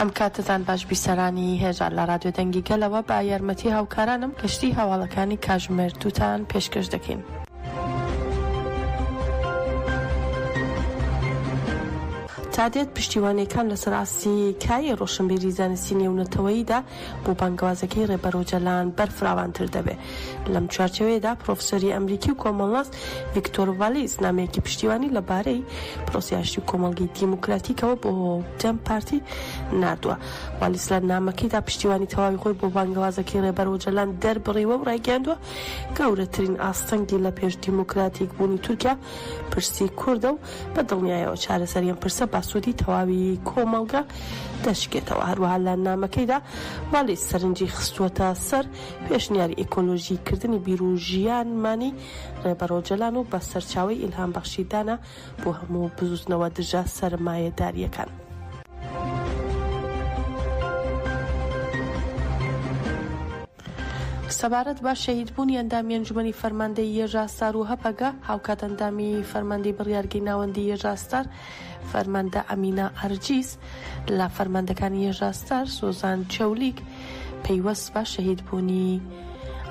ئەم کاتتان باش بیسەرانی هێژار لە رادیۆ دەنگی گەلەوە بە یارمەتی هاوکارانم گەشتی هەواڵەکانی کاتژمێر دووتان پێشکەش دەکەین. تا دێت پشتیوانیەکان لەسەر ئاستی کای ڕۆشنبیری زانستی نێونەتەوەییدا بۆ بانگوازەکەی ڕێبەرۆجەلان بەرفراوانتر دەبێت. لەم چوارچەوەیەدا پرۆفسەری ئەمریکی و کۆمەڵناس ڤیکتۆر ڤالیس نامەیەکی پشتیوانی لەبارەی پرۆسیاشتی کۆمەڵگەی دیموکراتیکەوە بۆ دەم پارتی نردووە. ڤالیس لە نامەکەیدا پشتیوانی تەواوی خۆی بۆ بانگوازەکەی ڕێبەرۆجەلان دەربڕیوە و ڕایگەاندووە گەورەترین ئاستەنگی لە پێش دیموکراتیک بوونی تورکیا پرسی کوردە و بە دڵنیایەوە چارەسەری ئەم پرسە باسوودی تەواوی کۆمەڵگە دەشکێتەوە. هەروەها لە نامەکەیدا ڤالیس سەرنجی خستووەتە سەر پێشنیاری ئێکۆلۆژی کردنی بیرروژیانمانی ڕێبەرۆجەلان و بە سەرچاوەی ئیلهام بەخشیدانە بۆ هەموو بزوتنەوە دژە سەرمایەداریەکان. سەبارەت بە شەهیدبوونی ئەندامی ئەنجومەنی فەرماندەی یێژاستار و هەپەگە هاوکات ئەندامی فەرماندەی بڕیارگەی ناوەندی یێژاستار فەرماندە ئەمینە ئەرجیس لە فەرماندەکانی یێژاستار سۆزان چەولیک پەیوەست بە شەهیدبوونی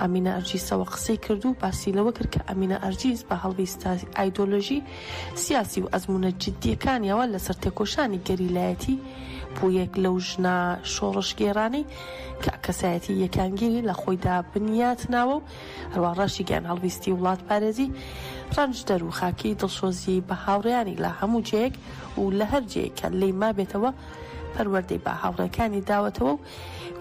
ئەمینە ئەرجیسەوە قسەی کرد و باسی لەوە کرد کە ئەمینە ئەرجیس بە هەڵویستی ئایدۆلۆژی سیاسی و ئەزمونە جددیەکانیەوە لەسەر تێکۆشانی گەریلایەتی بوویەک لەو ژنە شۆڕشگێرانەی کە کەسایەتی یەکانگیری لە خۆیدا بنیاتناوە و هەروە ڕەشی گیان هەڵویستی وڵات پارێزی ڕەنجدەر و خاکی دڵسۆزی بە هاوڕێیانی لە هەموو جەیەک و لە هەر جەیەک کە لێی مابێتەوە پەروەردەی بە هاوڕێکانی داوەتەوە و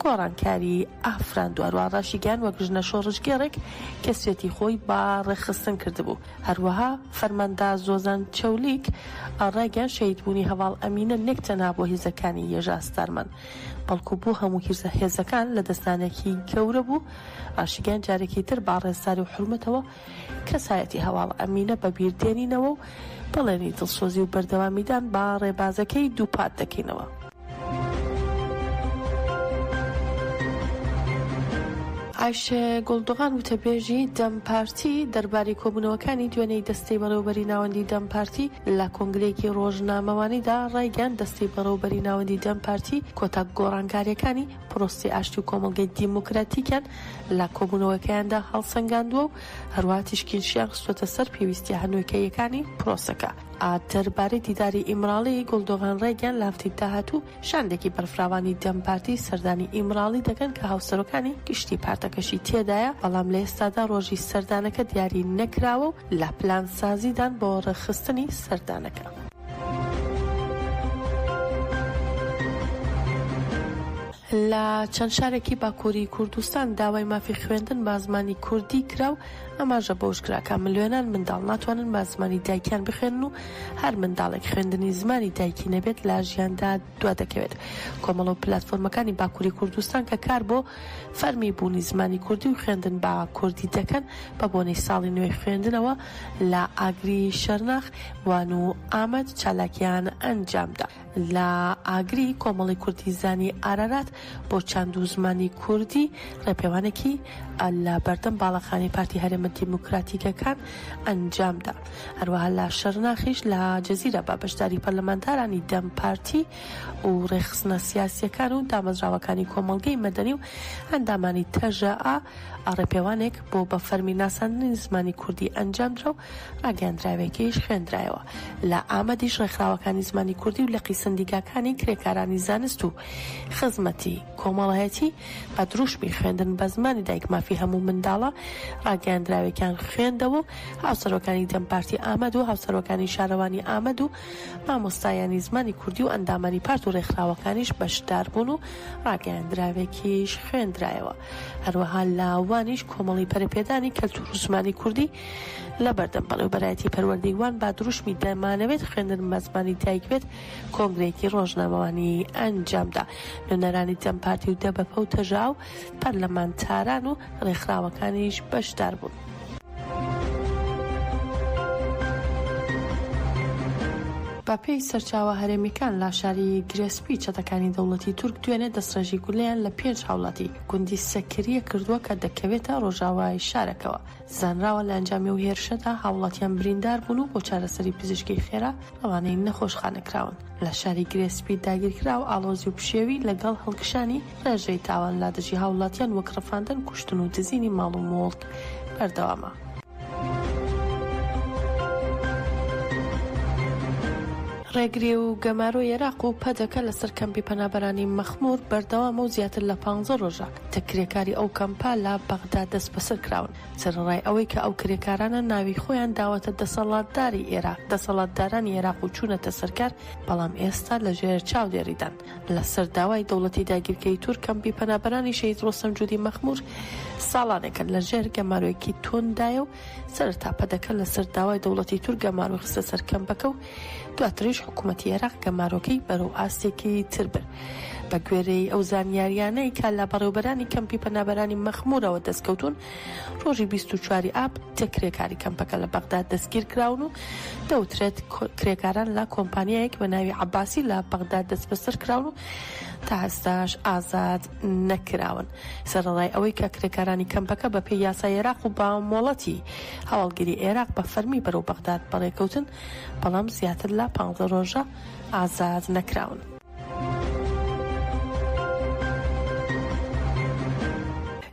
گۆڕانکاری ئافراندووە. هەروە ڕەشی گیان وەک ژنە شۆڕشگێڕێک کە سوێتی خۆی با ڕێخستن کردبوو. هەروەها فەرماندا زۆزان چەولیک ئاڕاگیان شەهیدبوونی هەواڵ ئەمینە نەک تەنها بۆ هێزەکانی یێژاستارمان بەڵکو بۆ هەموو هێزەکان لە دەستانێکی گەورە بوو. ئاشیگیان جارێکی تر با ڕێزداری و حرمەتەوە کەسایەتی هەواڵ ئەمینە بە بیردێنینەوە و بەڵێنی دڵسۆزی و بەردەوامیدان با ڕێبازەکەی دووپات دەکەینەوە. عایشە گوڵدوغان وتەبێژی دەم پارتی دەربارەی کۆبوونەوەکانی دوێنەی دەستەی بەڕێوەبەری ناوەندی دەم پارتی لە کۆنگرێکی ڕۆژنامەوانیدا ڕایگەاند دەستەی بەڕێوەبەری ناوەندی دەم پارتی کۆتا گۆڕانکاریەکانی پرۆسی ئاشتی و کۆمەڵگەی دیموکراتیکیان لە کۆبوونەوەکەیاندا هەڵسەنگاندووە و هەروەها تیشکینشیان خستووەتە سەر پێویستی هەنوێکەیەکانی پرۆسەکە. دەربارەی دیداری ئیمراڵی گوڵدوغان ڕایگەاند لە هەفتەی داهاتوو شاندێکی بەرفراوانی دەم پارتی سەردانی ئیمراڵی دەکەن کە هاوسەرەکانی گشتی پارتەکەشی تێدایە، بەڵام لە ئێستادا ڕۆژی سەردانەکە دیاری نەکراوە و لە پلانسازیدان بۆ ڕێخستنی سەردانەکە. لە چەند شارێکی باکووری کوردستان داوای مافی خوێندن بە زمانی کوردی کرا و ئەماژە بەوشکراکە ملیۆنان منداڵ ناتوانن بە زمانی دایکیان بخوێنن و هەر منداڵێک خوێندنی زمانی دایکی نەبێت لە ژیاندا دوا دەکەوێت. کۆمەڵە و پلەتفۆرمەکانی باکووری کوردستان کە کار بۆ فەرمی بوونی زمانی کوردی و خوێندن بە کوردی دەکەن بە بۆنەی ساڵی نوێی خوێندنەوە لە ئاگری شەرناخ وان و ئامەد چالاکیان ئەنجامدا. لە ئاگری کۆمەڵی کوردی زانی ئارارات بۆ چەند زمانی کوردی ڕێپێوانێکی لە بەردەم باڵەخانی پارتی هەرێمە دیموکراتیکەکان ئەنجامدا. هەروەها لە شەرناخیش لە جەزیرە بە بەشداری پەرلەمانتارانی دەم پارتی و ڕێخستنە سیاسیەکان و دامەزراوەکانی کۆمەڵگەی مەدەنی و ئەندامانی تەژەئا ڕێپێوانێک بۆ بە فەرمی ناساندنی زمانی کوردی ئەنجامدرا و ڕاگەاندراوێکیش خوێندرایەوە. لە ئامەدیش ڕێکخراوەکانی زمانی کوردی و لە قیسەندیگاکانی کرێکارانی زانست و خزمەتی کۆمەڵایەتی بە دروشمی خوێندن بە زمانی دایک مافی هەموو منداڵە ڕاگەاندراوێکیان خوێندەوە و هاوسەرۆکانی دەم پارتی ئامەد و هاوسەرۆکانی شارەوانی ئامەد و مامۆستایانی زمانی کوردی و ئەندامانی پارت و ڕێکخراوەکانیش بەشدار بوون و ڕاگەاندراوێکیش خوێندرایەوە. هەروەها لاوانیش کۆمەڵی پەرەپێدانی کەلتور و زمانی کوردی لە بەردەم بەڕێوەبەرایەتی پەروەردەی وان با دروشمی دەمانەوێت خوێندن بە زمانی دایک بێت کۆنگرێکی ڕۆژنامەوانی ئەنجامدا. نوێنەرانی دەم پارتی و دەبەپە و تەژا و پەرلەمانتاران و ڕێکخراوەکانیش بەشدار بوون. بە پێی سەرچاوە هەرێمیەکان لاشاری گرێسپی چەتەکانی دەوڵەتی تورک دوێنێ دەستڕێژی گولیان لە 5 هاوڵاتی گوندی سەکریە کردووە کە دەکەوێتە ڕۆژاوای شارەکەەوە. زانراوە لە ئەنجامی و هێرشەدا هاوڵاتیان بریندار بوون و بۆ چارەسەری پزیشکی خێرا ئەوانەی نەخۆشخانەکراون. لە شاری گرێسپی داگیرکرا و ئاڵۆزی و پشێوی لەگەڵ هەڵکشانی ڕێژەی تاوان لادەژی هاوڵاتیان وەک ڕەفاندن، کوشتن و دزینی ماڵ و مۆڵک بەردەوامە. ڕێگری و گەمارۆ عێراق و پەدەکە لەسەر کەمپی پەنابەرانی مەخموور بەردەوامە و زیاتر لە 15 ڕۆژە تەکرێکاری ئەو کەمپا لە بەغدا دەست بەسەر کراون سەرڕای ئەوەی کە ئەو کرێکارانە ناوی خۆیان داوەتە دەسەڵاتداری عێراق. دەسەڵاتدارانی عێراق و چوونەتە سەرکار، بەڵام ئێستا لە ژێر چاودێریدان. لەسەر داوای دەوڵەتی داگیرکەی تورک کەمپی پەنابەرانی شەهید ڕۆستەم جوودی مەخموور ساڵانێکە لە ژێر گەمارۆیەکی تۆندایە و سەرەتا پەدەکە لەسەر داوای دەوڵەتی تورک گەمارۆی خستە سەر کەمپەکە و دواتریش حکوومەتی عێراق گەمارۆکەی بەرەو ئاستێکی تر بر. بە گوێرەی ئەو زانیاریانەی کە لە بەڕێوەبەرانی کەمپی پەنابەرانی مەخموورەوە دەستکەوتون، ڕۆژی 24 ئاب تێکرێکاری کەمپەکە لە بەغداد دەستگیر کراون و دەوترێت کرێکاران لە کۆمپانیایەک بە ناوی عەباسی لە بەغداد دەست بەسەر کراون و تا ئێستاش ئازاد نەکراون. سەرڕای ئەوەی کە کرێکارانی کەمپەکە بە پێی یاسای عێراق و با مۆڵەتی هەواڵگیری عێراق بە فەرمی بەرەو بەغداد بەڕێکەوتن، بەڵام زیاتر لە 15 ڕۆژە ئازاد نەکراون.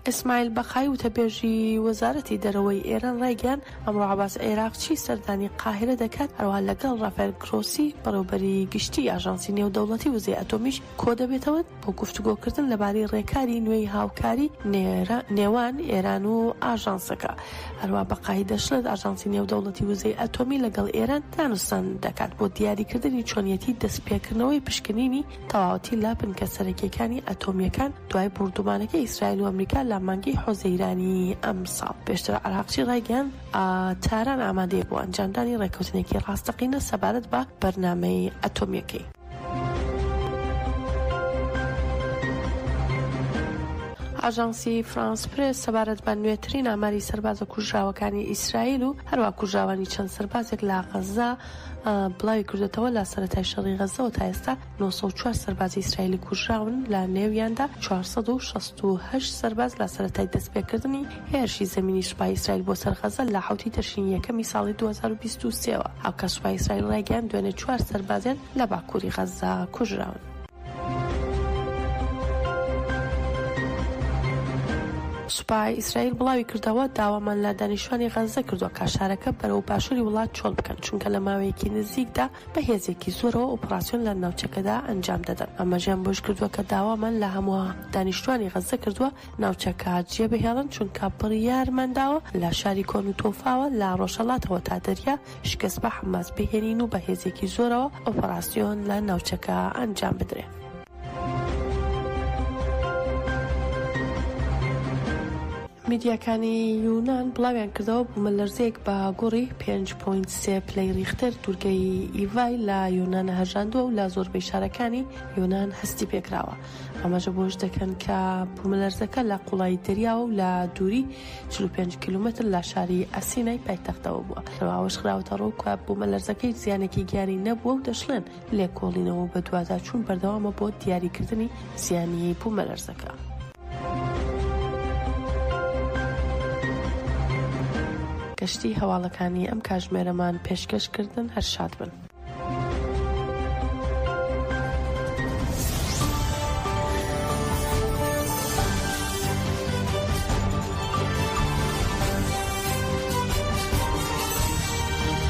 ئیسماعیل بەخای وتەبێژی وەزارەتی دەرەوەی ئێران ڕایگەیاند ئەمڕۆ عەباس عێراقچی سەردانی قاهرە دەکات، هەروەها لەگەڵ ڕافێل گرۆسی بەڕێوەبەری گشتی ئاژانسی نێودەوڵەتی وزەی ئەتۆمیش کۆ دەبێتەوە بۆ گفتوگۆکردن لەبارەی ڕێکاری نوێی هاوکاری نێوان ئێران و ئاژانسەکە. هەروەها بەقای دەشڵێت ئاژانسی نێودەوڵەتی وزەی ئەتۆمی لەگەڵ ئێران دانوستان دەکات بۆ دیاریکردنی چۆنیەتی دەستپێکردنەوەی پشکنینی تەواوەتی لە بنکە سەرەکیەکانی ئەتۆمیەکان دوای بردومانەکەی ئیسرائیل و ئەمریکا لە مانگی حوزەیرانی ئەم ساڵ. پێشتر عێراقچی ڕایگەیاند تاران ئامادەیە بۆ ئەنجامدانی ڕێکەوتنێکی ڕاستەقینە سەبارەت بە بەرنامەی ئەتۆمیەکەی. ئاژانسی فرانس پرێس سەبارەت بە نوێترین ئاماری سەربازە کوژراوەکانی ئیسرائیل و هەروە کوژراوانی چەند سەربازێک لە غەزا بڵاوی کردێتەوە لە سەرەتای شەڕی غەزەوە. تا ئێستا 904 سەربازی ئیسرائیلی کوژراون، لە نێویاندا 468 سەرباز لە سەرەتای دەستپێکردنی هێرشی زەمینی سوپای ئیسرائیل بۆ سەر غەزە لە 7 تەشرینی یەکەمی ساڵی 2023ەوە. هاوکە سوپای ئیسرائیل ڕایگەیاند دوێنێ 4 سەربازیان لە باکووری غەزا کوژراون. سوپای ئیسرائیل بڵاوی کردەوە داوامان لە دانیشتوانی غەزە کردووە کە شارەکە بەرەو باشووری وڵات چۆڵ بکەن، چونکە لە ماوەیەکی نزیکدا بە هێزێکی زۆرەوە ئۆپراسیۆن لە ناوچەکەدا ئەنجام دەدەن. ئەمەژیان بۆش کردووە کە داوامان لە هەموو دانیشتوانی غەزە کردووە ناوچەکە جێبهێڵن، چونکە بڕیارمەنداوە لە شاری کۆن و تۆفاوە لە ڕۆژهەڵاتەوە تا دەریا شکست بە حەماس بهێنین و بە هێزێکی زۆرەوە ئۆپراسیۆن لە ناوچەکە ئەنجام بدرێن. میدیاکانی یونان بڵاویان کردەوە بوومەلەرزەیەک بە گۆڕی 5.3 پلەی ریختەر دوورگەی ئیڤای لە یۆنان هەژاندووە و لە زۆربەی شارەکانی یۆنان هەستی پێکراوە. ئەمەژە بۆش دەکەن کە بوومەلەرزەکە لە قوڵای دەریاوە و لە دووری 45 کیلومتر لە شاری ئەسینای پایتەختەوە بووە. ڕەواوەش خراوەتە ڕوو کە بوومەلەرزەکەی زیانێکی گیانی نەبووە و دەشڵێن لێکۆڵینەوە بە دوواداچوون بەردەوامە بۆ دیاریکردنی زیانی بوومەلەرزەکە. گەشتی هەواڵەکانی ئەم کاتژمێرەمان پێشکەشکردن هەر شاد بن.